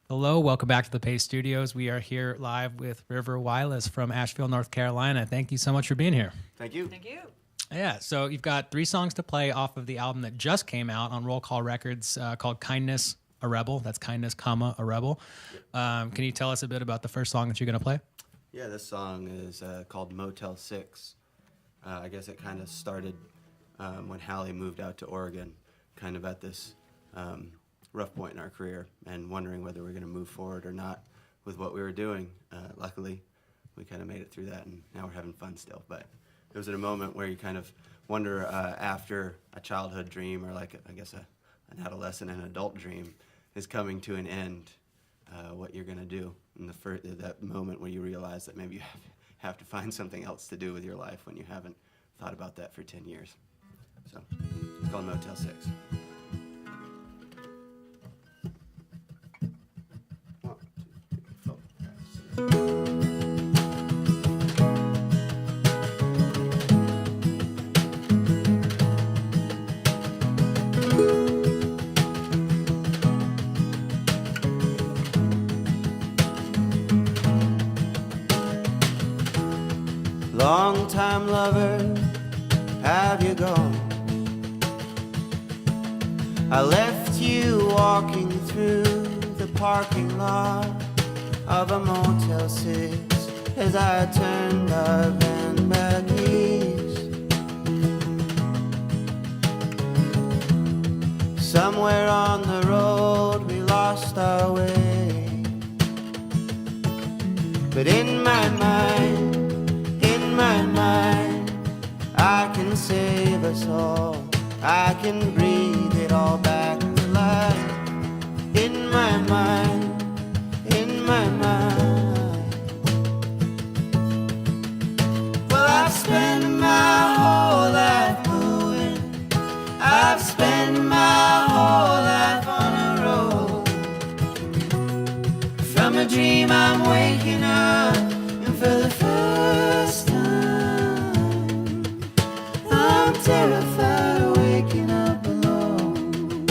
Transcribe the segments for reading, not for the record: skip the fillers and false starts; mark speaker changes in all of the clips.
Speaker 1: Hello, welcome back to the Paste Studios. We are here live with River Whyless from Asheville, North Carolina. Thank you so much for being here.
Speaker 2: Thank you.
Speaker 3: Thank you.
Speaker 1: Yeah, so you've got 3 songs to play off of the album that just came out on Roll Call Records called Kindness, a Rebel. That's Kindness, comma, a Rebel. Can you tell us a bit about the first song that you're going to play?
Speaker 2: Yeah, this song is called Motel 6. I guess it kind of started when Hallie moved out to Oregon, kind of at this rough point in our career and wondering whether we are going to move forward or not with what we were doing. Luckily, we kind of made it through that, and now we're having fun still. But it was at a moment where you kind of wonder after a childhood dream or like, I guess, an adolescent and adult dream is coming to an end, what you're going to do. And that moment when you realize that maybe you have to find something else to do with your life when you haven't thought about that for 10 years. So it's called Motel 6. Long-time lover, have you gone? I left you walking through the parking lot of a Motel 6 as I turned our van back east. Somewhere on the road we lost our way, but in my mind, I can save us all. I can breathe it all back to life. In my mind, in my mind. Well, I've spent my whole life moving. I've spent my whole life on a road. From a dream I'm waking up, and for the first time I'm terrified of waking up alone.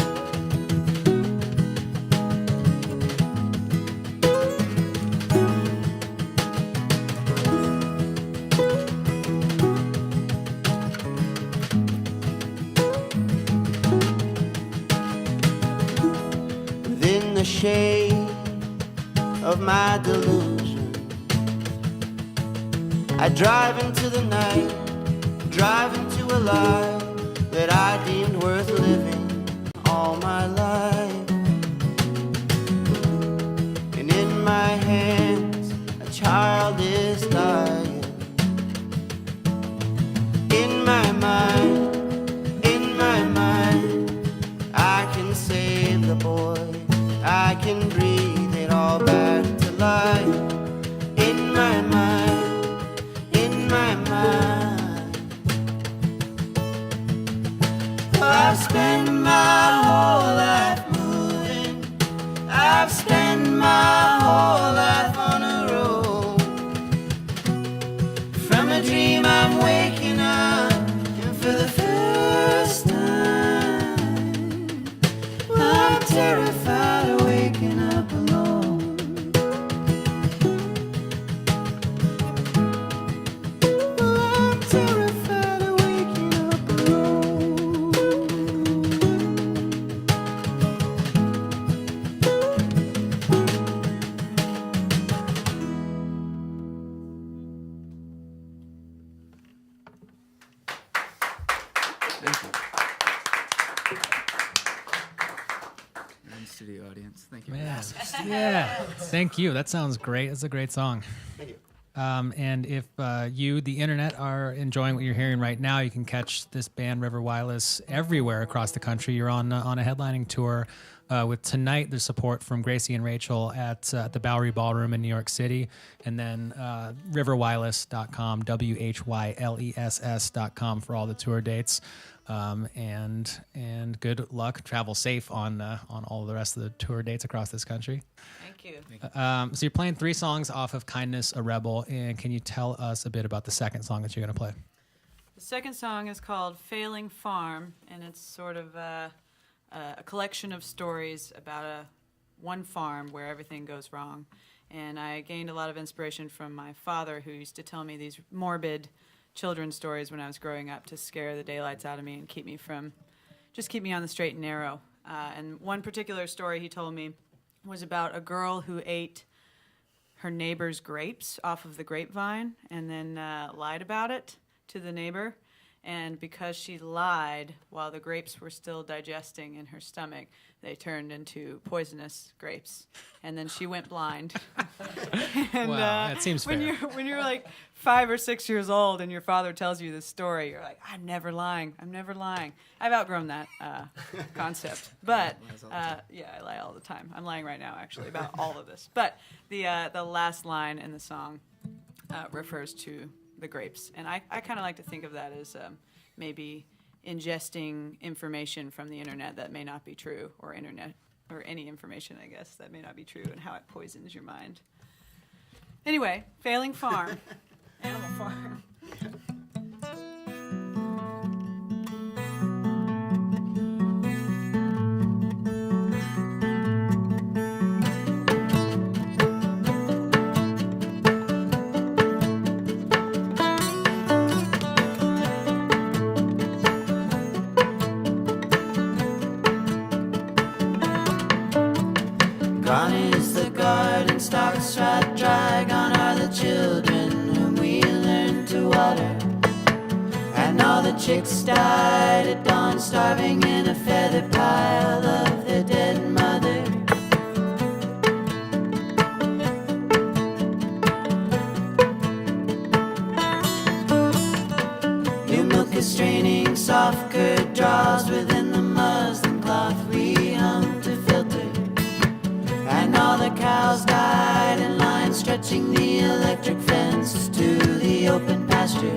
Speaker 2: Within the shade of my delusion, I drive into the night, drive into a life that I deemed worth living all my life. And in my hands, a child is dying. In my mind, I can save the boy. I can breathe it all back to life. In my mind, in my mind. I've spent my whole life moving. I've spent my whole life on a road. From a dream I'm waking up, and for the first time I'm terrified of waking up alone. I'm terrified of waking up alone.
Speaker 4: Studio audience. Thank you.
Speaker 1: Man, yeah, thank you. That sounds great. It's a great song.
Speaker 2: Thank you.
Speaker 1: And if you, the internet, are enjoying what you're hearing right now, you can catch this band, River Whyless, everywhere across the country. You're on a headlining tour with tonight. There's support from Gracie and Rachel at the Bowery Ballroom in New York City, and then riverwhyless.com, WHYLESS.com for all the tour dates. And good luck. Travel safe on all the rest of the tour dates across this country.
Speaker 3: Thank you.
Speaker 1: So you're playing 3 songs off of Kindness, a Rebel, and can you tell us a bit about the second song that you're going to play?
Speaker 3: The second song is called Failing Farm, and it's sort of a collection of stories about a one farm where everything goes wrong. And I gained a lot of inspiration from my father, who used to tell me these morbid children's stories when I was growing up to scare the daylights out of me and keep me on the straight and narrow. And one particular story he told me was about a girl who ate her neighbor's grapes off of the grapevine and then lied about it to the neighbor. And because she lied while the grapes were still digesting in her stomach, they turned into poisonous grapes. And then she went blind. And,
Speaker 1: wow, that seems fair.
Speaker 3: When you're like 5 or 6 years old and your father tells you this story, you're like, I'm never lying. I'm never lying. I've outgrown that concept. But yeah, I lie all the time. I'm lying right now, actually, about all of this. But the last line in the song refers to the grapes. And I kind of like to think of that as maybe ingesting information from the internet that may not be true, or any information, I guess, that may not be true, and how it poisons your mind. Anyway, Failing Farm, Animal Farm.
Speaker 5: Gone is the garden, stalks right dry. Gone are the children whom we learned to water. And all the chicks died at dawn, starving in a feather pile of their dead mother. New milk is straining, soft curd draws within the muslin cloth we hung to filter. And all the cows died in line, stretching the electric fence to the open pasture.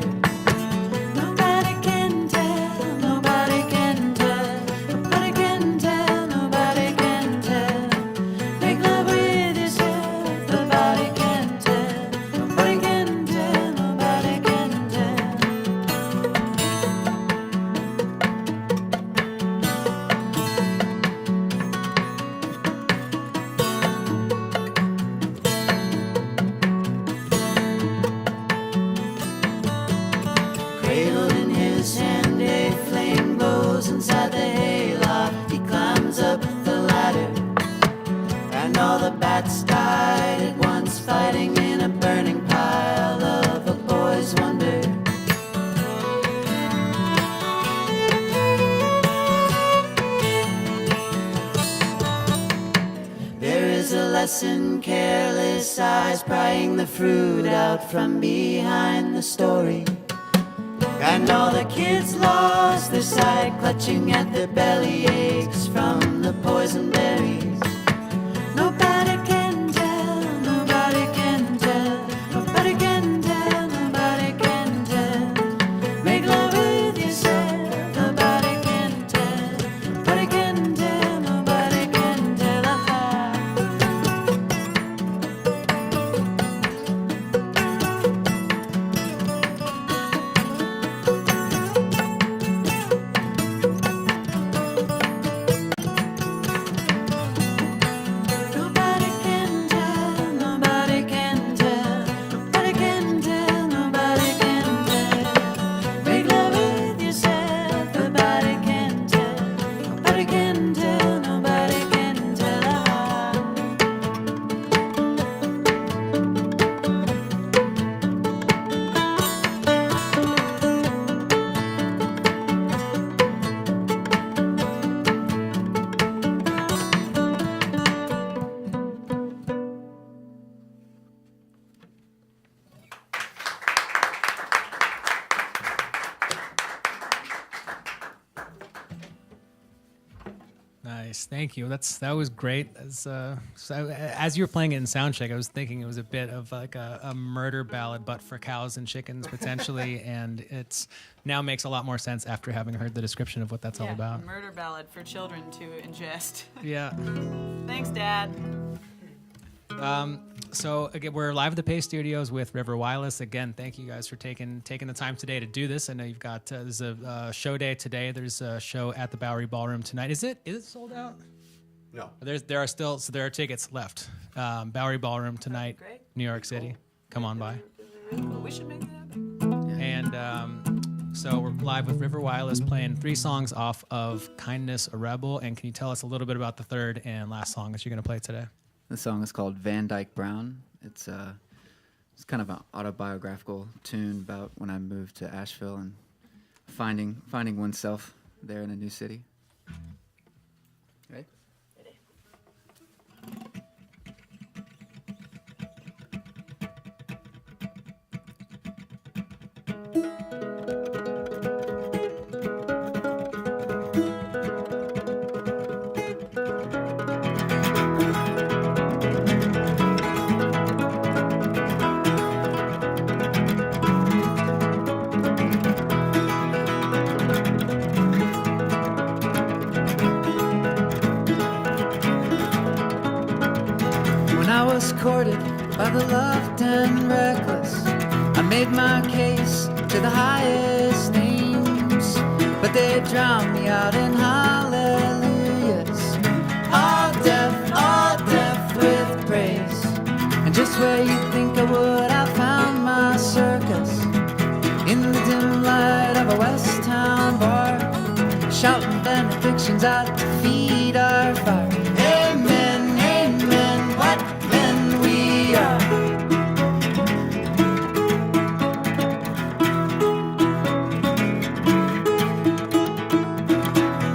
Speaker 5: Nobody can tell, nobody can tell, nobody can tell, nobody can tell. Make love with yourself, nobody can tell, nobody can tell, nobody can tell. Cradled in his hand, a flame glows inside the hayloft. He climbs up the ladder, and all the bats died at once, fighting in a burning pile of a boy's wonder. There is a lesson, careless eyes prying the fruit out from behind the story. And all the kids lost their sight, clutching at their belly aches from the poison berries. Nobody can tell, nobody can tell, nobody can tell, nobody can tell. Make love with yourself, nobody can tell, nobody can tell, nobody can tell. Nobody can tell, nobody can tell, nobody can tell, nobody can tell. Make love with yourself, nobody can tell, nobody can tell, nobody can tell.
Speaker 1: Nice, thank you. That was great. As you were playing it in soundcheck, I was thinking it was a bit of like a murder ballad, but for cows and chickens potentially, and it's now makes a lot more sense after having heard the description of what that's all about.
Speaker 3: Murder ballad for children to ingest.
Speaker 1: Yeah.
Speaker 3: Thanks, Dad.
Speaker 1: So again, we're live at the Paste Studios with River Whyless. Again, thank you guys for taking the time today to do this. I know you've got there's a show day today. There's a show at the Bowery Ballroom tonight. Is it sold out?
Speaker 2: No.
Speaker 1: There are tickets left. Bowery Ballroom tonight,
Speaker 3: Great.
Speaker 1: New York City. Come on by.
Speaker 3: We should make that happen.
Speaker 1: And so we're live with River Whyless playing 3 songs off of Kindness, a Rebel. And can you tell us a little bit about the third and last song that you're going to play today?
Speaker 4: The song is called Dyke Brown. It's kind of an autobiographical tune about when I moved to Asheville and finding oneself there in a new city. Ready?
Speaker 5: Courted by the loved and reckless, I made my case to the highest names, but they drowned me out in hallelujahs. All deaf with praise. And just where you think I would, I found my circus in the dim light of a West Town bar, shouting benedictions out to feed our fire. Amen, amen, what men we are.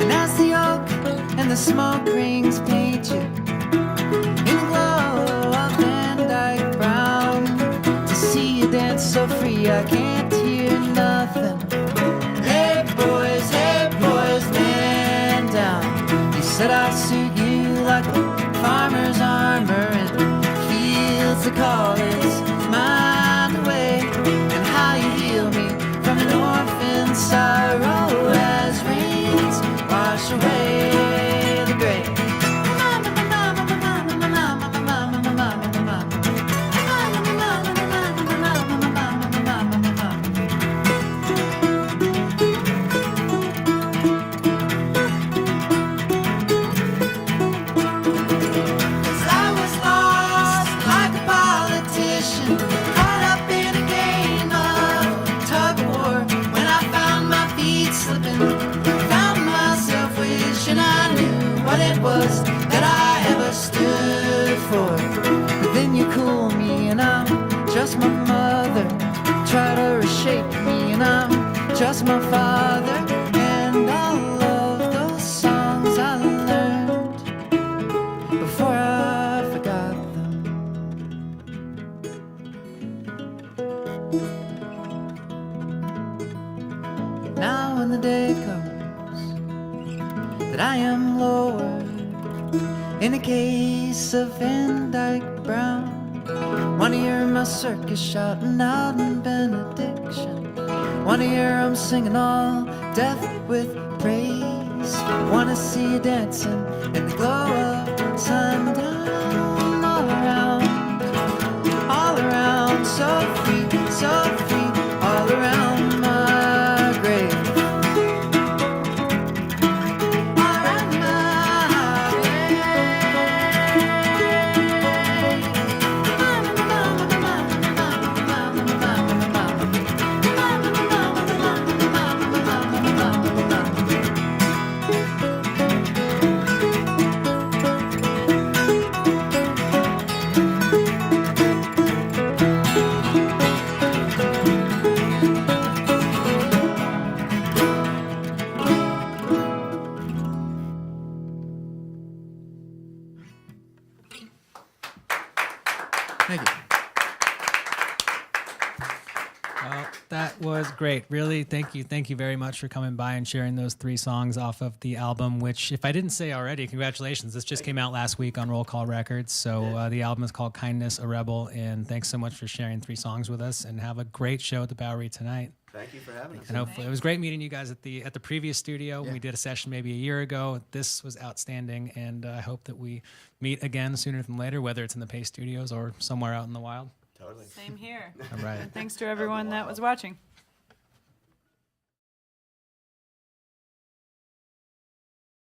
Speaker 5: And as the oak and the smoke rings paint you in the glow of Dyke Brown, to see you dance so free I can't hear nothing. Hey boys, man down. You said I'd suit you like a farmer's armor, and fields that call is mine away, and how you heal me from an orphan sorrow as rains wash away the gray. Was that I ever stood for. But then you cool me and I'm just my mother. Try to reshape me and I'm just my father. And all of those songs I learned before I forgot them. Now when the day comes that I am lower in a case of Dyke Brown, wanna hear my circus shouting out in benediction, wanna hear 'em singing all deaf with praise, wanna see you dancing in the glow of sundown, all around, so free, all around my grave.
Speaker 4: Thank you.
Speaker 1: Well, that was great. Really, thank you very much for coming by and sharing those 3 songs off of the album, which, if I didn't say already, congratulations. This just came out last week on Roll Call Records. So the album is called Kindness, a Rebel. And thanks so much for sharing 3 songs with us, and have a great show at the Bowery tonight.
Speaker 2: Thank you for having us.
Speaker 1: And hopefully, it was great meeting you guys at the previous studio.
Speaker 4: Yeah.
Speaker 1: We did a session maybe a year ago. This was outstanding, and I hope that we meet again sooner than later, whether it's in the Paste Studios or somewhere out in the wild.
Speaker 2: Totally.
Speaker 3: Same here.
Speaker 1: All right.
Speaker 3: And thanks to everyone that was watching.